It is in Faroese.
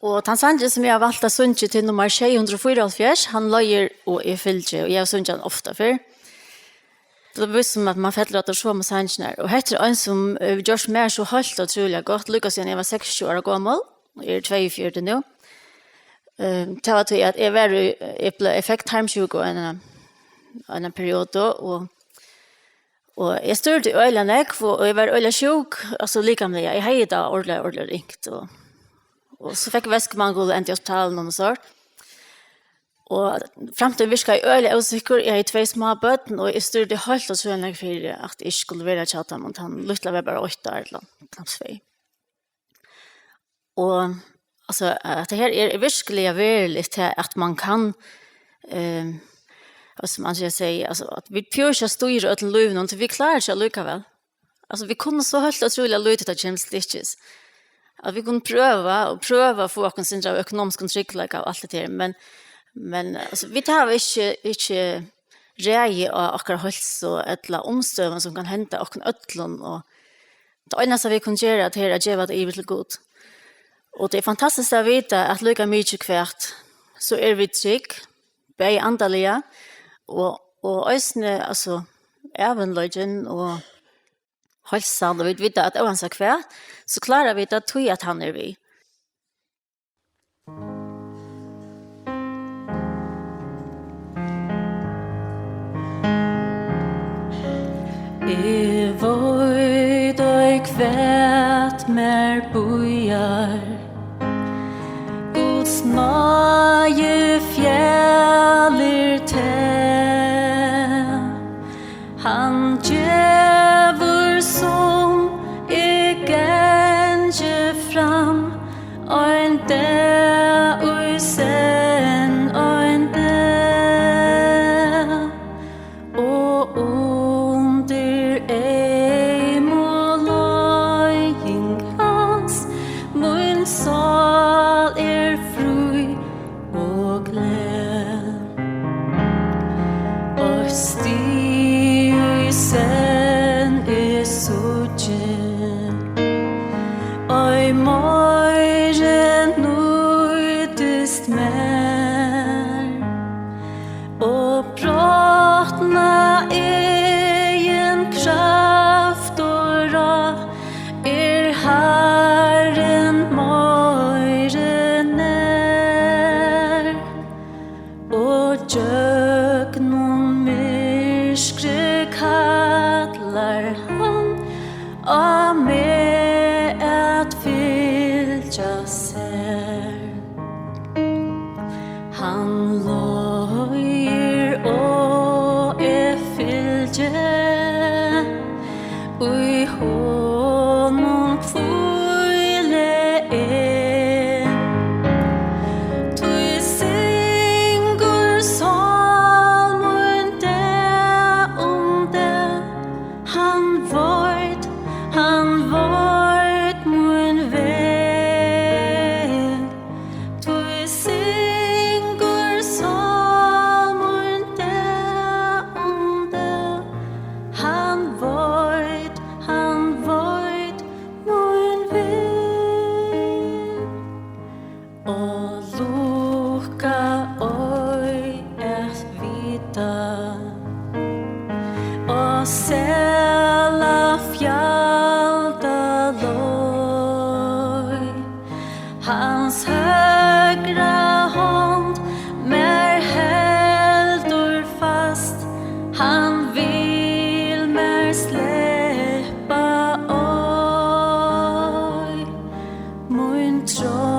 Og han sannsyn som jeg har valgt å sunge til nummer 644, han løyer og er fylgje, og jeg har sunget han ofte før. Det var som at man fettler at det så med sannsyn. Og her er en som gjør mer så holdt og trolig godt, lykkes siden jeg var 26 år gammel, og jeg er 42 nå. Det var til at jeg fikk tarmsjuk en periode, og jeg styrte i øyne, og jeg var øyne sjuk, altså like med det. Jeg hadde da ordentlig ringt, og så fikk jeg væskemangel endte i hospitalen og sånt. Og frem til virka i øyne, jeg hadde 2 små bøtten, og jeg styrte helt og trolig for at jeg ikke skulle være tjata, men han lytte var bare 8 år, eller knapt 2. Og alltså att det här är verkligen väldigt till att man kan alltså man ska säga alltså att vi pjusar styra åt löven och vi klarar inte lycka väl. Alltså vi kunde så helt otroligt löta till James Stitches. Att vi kunde pröva få oss sin ekonomisk kontroll av allt det här men alltså vi tar inte reje och akkurat hälso eller omstöven som kan hända och ödlon och det enda som vi kan göra det här är att ge vad det är till god. Og det er fantastisk å vite at lykke mye hvert, så er vi trygg, begge andalige, og øsne, altså, evenløgjen og halsen, og vi vet at uansett hvert, så klarer vi at tog at han er vi. Jeg vet og hvert mer bojar, Guds nøye fjeller til. Han djever som genge fram, og en dag og sen og en dag, og under eim og løying hans, mun sal fru og gled. Og sti i sen sutje, og morgen nøydest mer, og brotna egen kraft og ra, Herren morgen nær, og djøgnum myrskre kallar han, og med at fylgja ser. Han løyer og fylgje, og i honom kvile Tu syngur salmen det det, han veit mun vei. Tu syngur salmen det han veit mun vei. Og lukka oi vita, og sela fjalda loj, hans högra hånd mer heldur fast, han vil mer släppa oi, mun tro